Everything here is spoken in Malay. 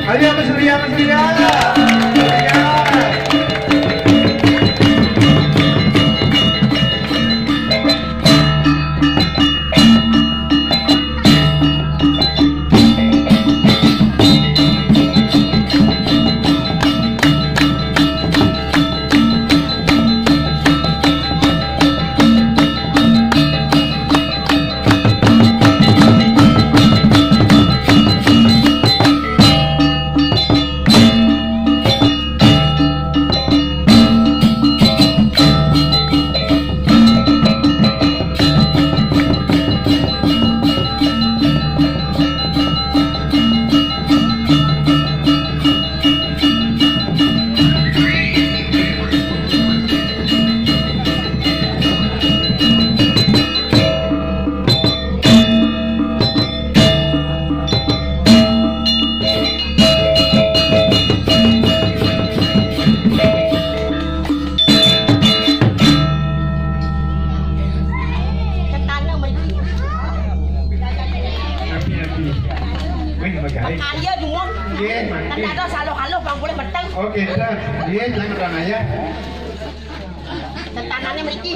Ayo Mas Surya, Mas Surya. Ayo Jumon. Nggih, Kan ada salo-halo bang boleh beteng. Oke, dah. Nggih, jangan aja. Tetanannya mriki.